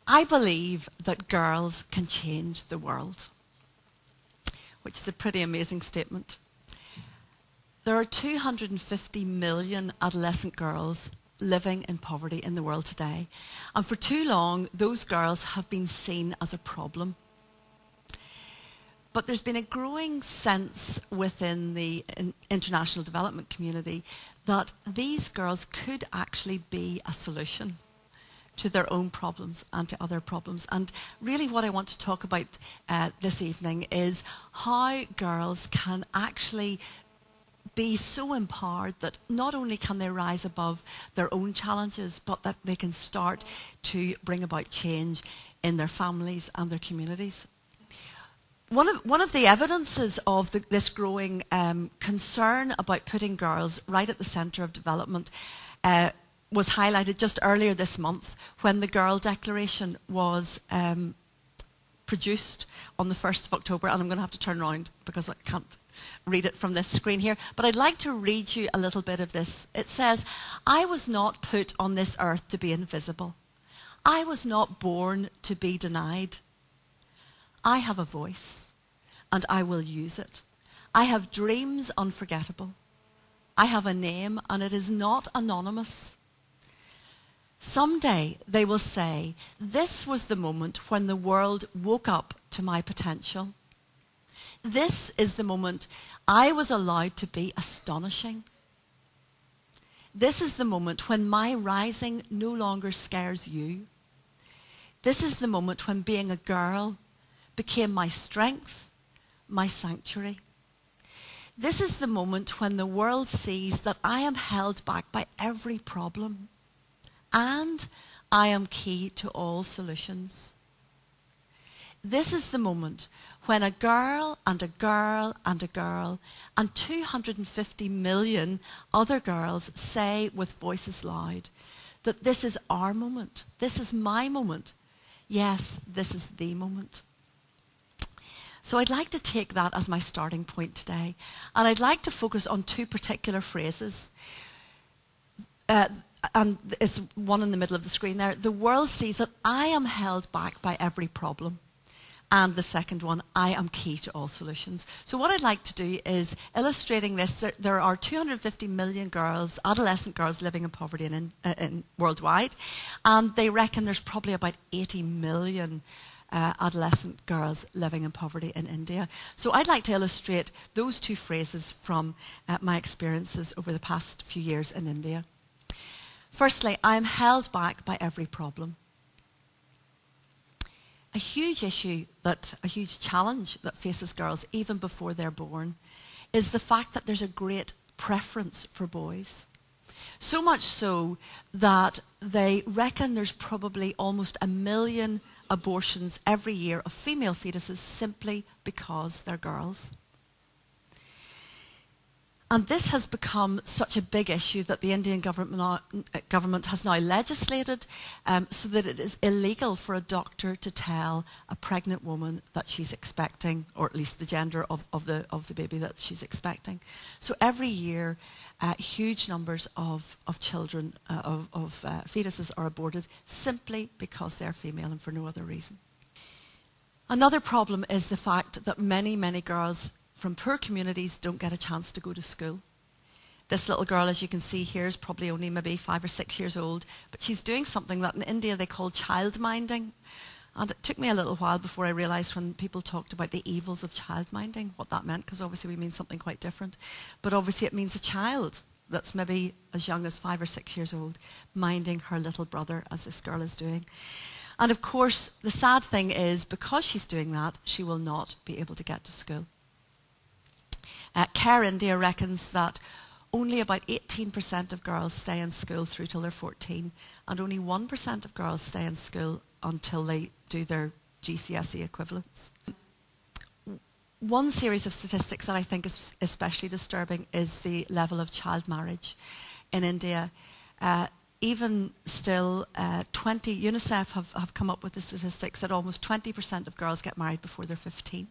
I believe that girls can change the world, which is a pretty amazing statement. There are 250 million adolescent girls living in poverty in the world today. And for too long, those girls have been seen as a problem. But there's been a growing sense within the international development community that these girls could actually be a solution to their own problems and to other problems. And really what I want to talk about this evening is how girls can actually be so empowered that not only can they rise above their own challenges, but that they can start to bring about change in their families and their communities. One of the evidences of this growing concern about putting girls right at the centre of development was highlighted just earlier this month when the Girl Declaration was produced on the 1st of October. And I'm going to have to turn around because I can't read it from this screen here. But I'd like to read you a little bit of this. It says, "I was not put on this earth to be invisible. I was not born to be denied. I have a voice, and I will use it. I have dreams unforgettable. I have a name, and it is not anonymous. Someday they will say, this was the moment when the world woke up to my potential. This is the moment I was allowed to be astonishing. This is the moment when my rising no longer scares you. This is the moment when being a girl became my strength, my sanctuary. This is the moment when the world sees that I am held back by every problem, and I am key to all solutions. This is the moment when a girl and a girl and a girl and 250 million other girls say with voices loud that this is our moment, this is my moment, yes, this is the moment." So I'd like to take that as my starting point today, and I'd like to focus on two particular phrases. And it's one in the middle of the screen there. The world sees that I am held back by every problem. And the second one, I am key to all solutions. So what I'd like to do is, illustrating this, there are 250 million girls, adolescent girls living in poverty in worldwide. And they reckon there's probably about 80 million adolescent girls living in poverty in India. So I'd like to illustrate those two phrases from my experiences over the past few years in India. Firstly, I am held back by every problem. A huge issue, a huge challenge that faces girls even before they're born is the fact that there's a great preference for boys. So much so that they reckon there's probably almost 1 million abortions every year of female fetuses simply because they're girls. And this has become such a big issue that the Indian government has now legislated so that it is illegal for a doctor to tell a pregnant woman that she's expecting, or at least the gender of the baby that she's expecting. So every year, huge numbers of children, fetuses are aborted simply because they're female and for no other reason. Another problem is the fact that many, many girls from poor communities don't get a chance to go to school. This little girl, as you can see here, is probably only maybe 5 or 6 years old, but she's doing something that in India they call childminding. And it took me a little while before I realised when people talked about the evils of childminding, what that meant, because obviously we mean something quite different. But obviously it means a child that's maybe as young as 5 or 6 years old, minding her little brother, as this girl is doing. And of course, the sad thing is, because she's doing that, she will not be able to get to school. Care India reckons that only about 18% of girls stay in school through till they're 14, and only 1% of girls stay in school until they do their GCSE equivalents. One series of statistics that I think is especially disturbing is the level of child marriage in India. Even still, UNICEF have come up with the statistics that almost 20% of girls get married before they're 15.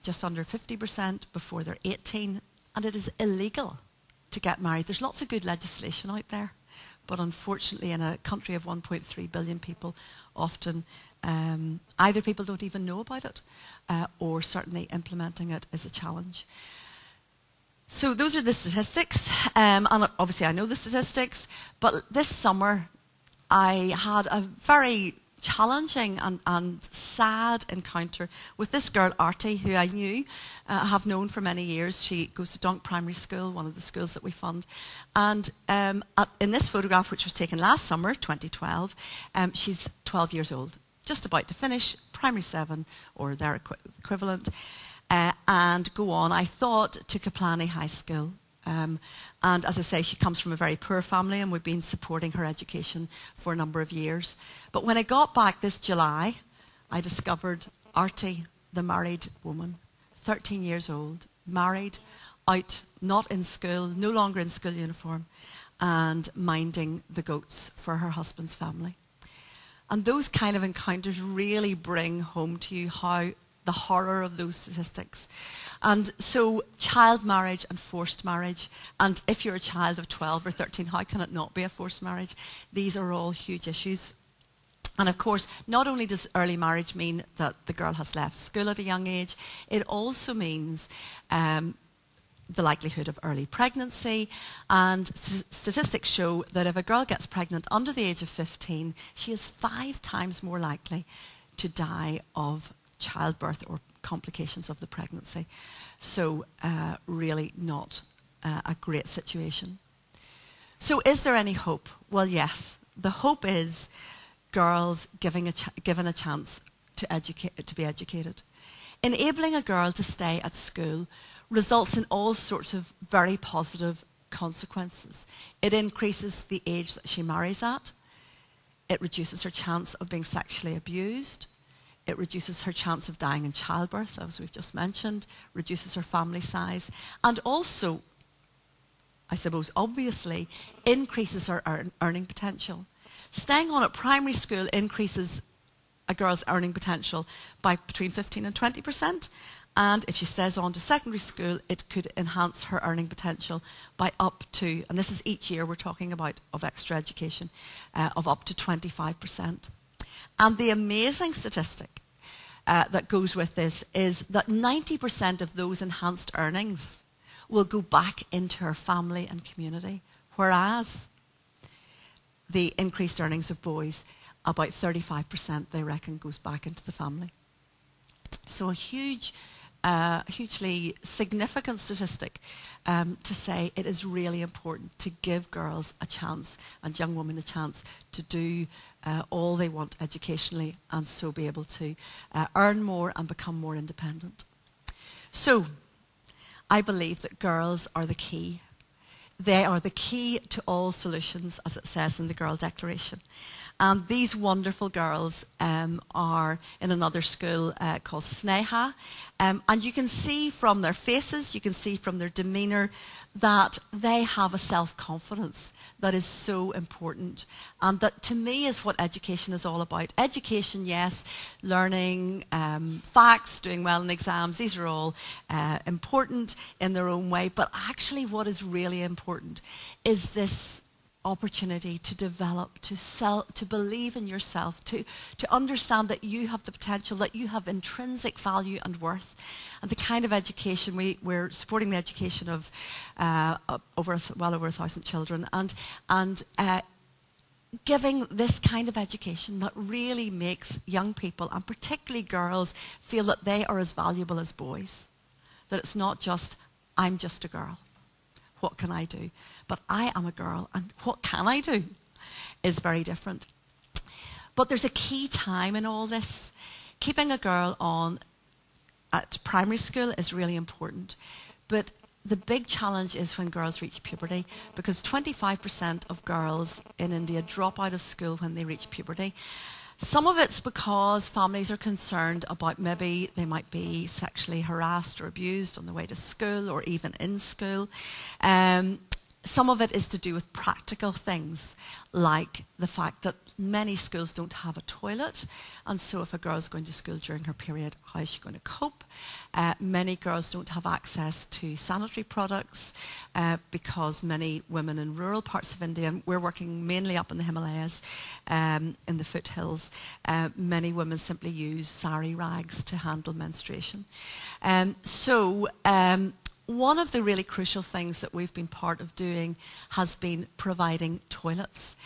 Just under 50% before they're 18, and it is illegal to get married. There's lots of good legislation out there But unfortunately, in a country of 1.3 billion people, often either people don't even know about it, or certainly implementing it is a challenge. So those are the statistics, and obviously I know the statistics, but this summer I had a very challenging and sad encounter with this girl, Artie, who I knew, have known for many years. She goes to Dunk Primary School, one of the schools that we fund. And in this photograph, which was taken last summer, 2012, she's 12 years old, just about to finish primary 7 or their equivalent, and go on, I thought, to Kaplani High School. And as I say, she comes from a very poor family, and we've been supporting her education for a number of years. But when I got back this July, I discovered Artie, the married woman, 13 years old, married, out, not in school, no longer in school uniform, and minding the goats for her husband's family. And those kind of encounters really bring home to you how the horror of those statistics. And so child marriage and forced marriage, and if you're a child of 12 or 13, how can it not be a forced marriage? These are all huge issues. And of course, not only does early marriage mean that the girl has left school at a young age, it also means the likelihood of early pregnancy. And statistics show that if a girl gets pregnant under the age of 15, she is 5 times more likely to die of childbirth or complications of the pregnancy. So really not a great situation. So is there any hope? Well, yes. The hope is girls given a chance to be educated. Enabling a girl to stay at school results in all sorts of very positive consequences. It increases the age that she marries at. It reduces her chance of being sexually abused. It reduces her chance of dying in childbirth, as we've just mentioned, reduces her family size, and also, I suppose, obviously, increases her earning potential. Staying on at primary school increases a girl's earning potential by between 15 and 20%, and if she stays on to secondary school, it could enhance her earning potential by up to, and this is each year we're talking about of extra education, of up to 25%. And the amazing statistic that goes with this is that 90% of those enhanced earnings will go back into her family and community, whereas the increased earnings of boys, about 35% they reckon goes back into the family. So a hugely significant statistic to say it is really important to give girls a chance and young women a chance to do all they want educationally, and so be able to earn more and become more independent. So I believe that girls are the key. They are the key to all solutions, as it says in the Girl Declaration. And these wonderful girls are in another school called Sneha. And you can see from their faces, you can see from their demeanour, that they have a self-confidence that is so important. And that, to me, is what education is all about. Education, yes, learning, facts, doing well in exams, these are all important in their own way. But actually what is really important is this opportunity to develop, to believe in yourself, to understand that you have the potential, that you have intrinsic value and worth. And the kind of education, we're supporting the education of well over 1,000 children, and giving this kind of education that really makes young people, and particularly girls, feel that they are as valuable as boys. That it's not just, I'm just a girl. What can I do? But I am a girl, and what can I do is very different. But there's a key time in all this. Keeping a girl on at primary school is really important. But the big challenge is when girls reach puberty, because 25% of girls in India drop out of school when they reach puberty. Some of it's because families are concerned about maybe they might be sexually harassed or abused on the way to school or even in school. some of it is to do with practical things, like the fact that many schools don't have a toilet, and so if a girl's going to school during her period, how is she going to cope? Many girls don't have access to sanitary products because many women in rural parts of India, and we're working mainly up in the Himalayas, in the foothills, many women simply use sari rags to handle menstruation. One of the really crucial things that we've been part of doing has been providing toilets.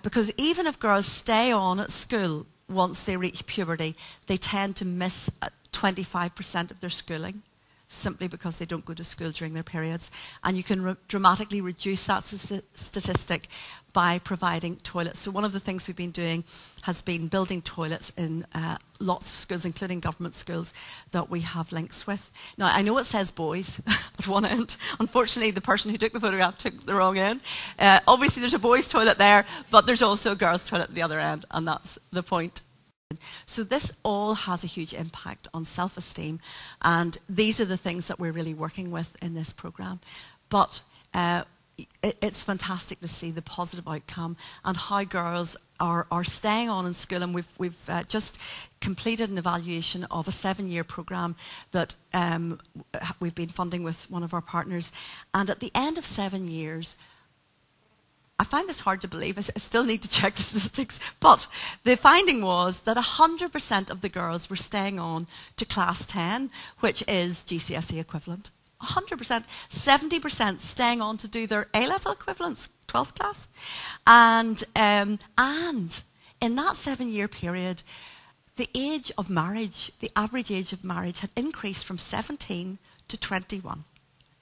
Because even if girls stay on at school once they reach puberty, they tend to miss 25% of their schooling simply because they don't go to school during their periods. And you can dramatically reduce that statistic by providing toilets. So one of the things we've been doing has been building toilets in lots of schools, including government schools, that we have links with. Now, I know it says boys at one end. Unfortunately, the person who took the photograph took the wrong end. Obviously, there's a boys' toilet there, but there's also a girls' toilet at the other end, and that's the point. So this all has a huge impact on self-esteem, and these are the things that we're really working with in this program. But it's fantastic to see the positive outcome and how girls are staying on in school. And we've just completed an evaluation of a 7-year program that we've been funding with one of our partners. And at the end of 7 years, I find this hard to believe. I still need to check the statistics. But the finding was that 100% of the girls were staying on to class 10, which is GCSE equivalent. 100%. 70% staying on to do their A-level equivalents, 12th class. And in that 7-year period, the age of marriage, the average age of marriage, had increased from 17 to 21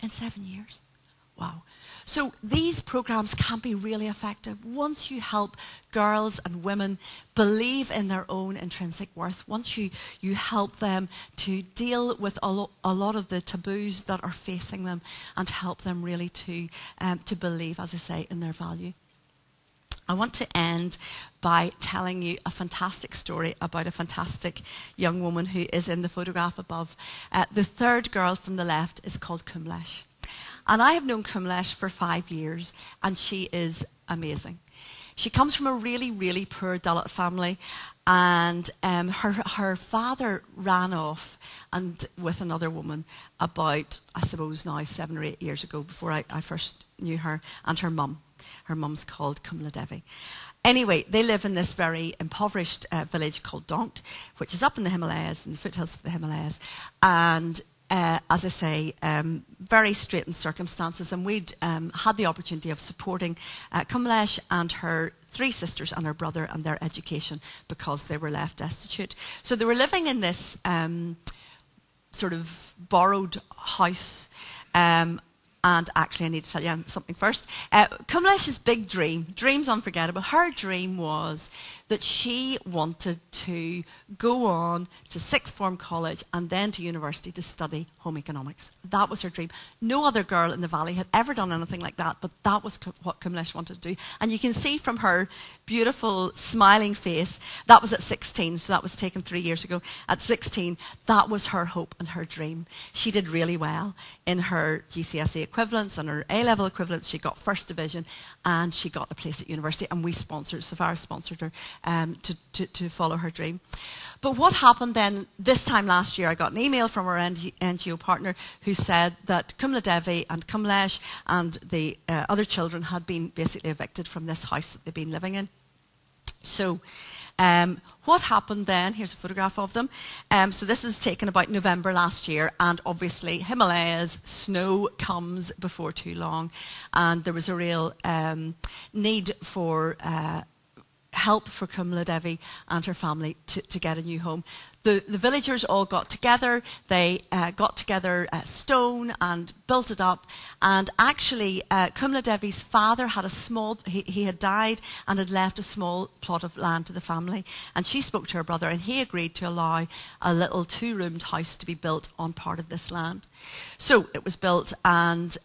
in 7 years. Wow. So these programs can be really effective once you help girls and women believe in their own intrinsic worth, once you help them to deal with a lot of the taboos that are facing them and help them really to believe, as I say, in their value. I want to end by telling you a fantastic story about a fantastic young woman who is in the photograph above. The third girl from the left is called Kumlesh. And I have known Kumlesh for 5 years, and she is amazing. She comes from a really, really poor Dalit family, and her father ran off with another woman about, I suppose now, 7 or 8 years ago, before I first knew her, and her mum. Her mum's called Kamla Devi. Anyway, they live in this very impoverished village called Donk, which is up in the Himalayas, in the foothills of the Himalayas, and as I say, very straitened circumstances, and we'd had the opportunity of supporting Kumlesh and her 3 sisters and her brother and their education because they were left destitute. So they were living in this sort of borrowed house. And actually, I need to tell you something first. Kumlesh's big dream's unforgettable. Her dream was that she wanted to go on to 6th form college and then to university to study home economics. That was her dream. No other girl in the valley had ever done anything like that, but that was what Kumlesh wanted to do. And you can see from her beautiful, smiling face, that was at 16, so that was taken 3 years ago. At 16, that was her hope and her dream. She did really well in her GCSE equivalents and her A-level equivalents. She got 1st division, and she got a place at university, and we sponsored, Saphara sponsored her to follow her dream. But what happened then, this time last year, I got an email from our NGO partner who said that Kamla Devi and Kumlesh and the other children had been basically evicted from this house that they've been living in. So what happened then, here's a photograph of them. So this is taken about November last year, and obviously Himalayas, snow comes before too long, and there was a real need for help for Kamla Devi and her family to get a new home. The villagers all got together. They got together stone and built it up. And actually, Kamla Devi's father had he had died and had left a small plot of land to the family. And she spoke to her brother, and he agreed to allow a little 2-roomed house to be built on part of this land. So it was built, and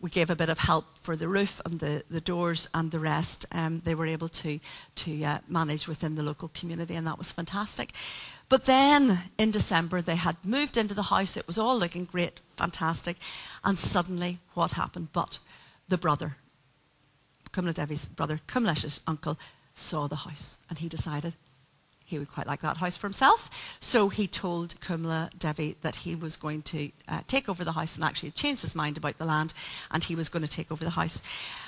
we gave a bit of help for the roof and the doors, and the rest they were able to manage within the local community, and that was fantastic. But then in December they had moved into the house. It was all looking great, fantastic, and suddenly what happened? But the brother, Cumla Devi's brother, Cumlesh's uncle, saw the house, and he decided he would quite like that house for himself. So he told Cumla Devi that he was going to take over the house, and actually changed his mind about the land, and he was going to take over the house.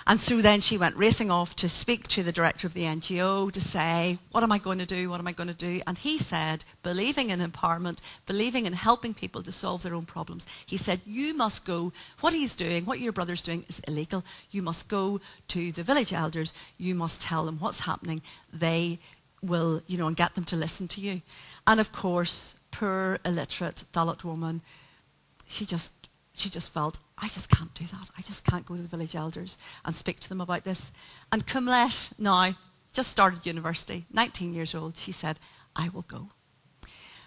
And so then she went racing off to speak to the director of the NGO to say, what am I going to do? What am I going to do? And he said, believing in empowerment, believing in helping people to solve their own problems, he said, you must go, what he's doing, what your brother's doing is illegal. You must go to the village elders. You must tell them what's happening. They will, and get them to listen to you. And of course, poor illiterate Dalit woman, she just felt, I just can't do that. I just can't go to the village elders and speak to them about this. And Cumlesh now just started university, 19 years old. She said, I will go.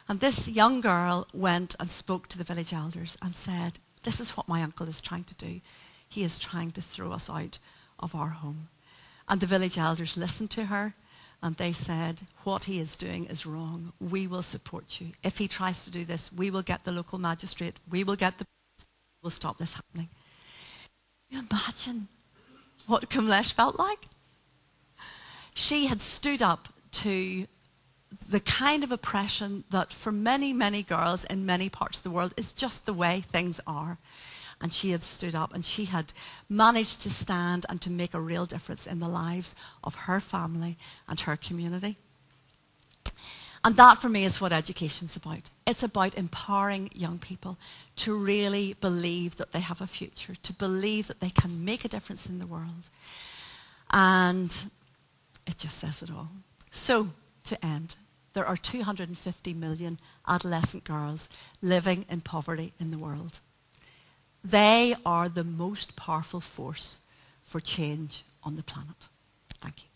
And this young girl went and spoke to the village elders and said, this is what my uncle is trying to do. He is trying to throw us out of our home. And the village elders listened to her. And they said, what he is doing is wrong. We will support you. If he tries to do this, we will get the local magistrate. We will get we'll stop this happening. Can you imagine what Cumlesh felt like? She had stood up to the kind of oppression that for many, many girls in many parts of the world is just the way things are. And she had stood up, and she had managed to stand and to make a real difference in the lives of her family and her community. And that, for me, is what education's about. It's about empowering young people to really believe that they have a future, to believe that they can make a difference in the world. And it just says it all. So, to end, there are 250 million adolescent girls living in poverty in the world. They are the most powerful force for change on the planet. Thank you.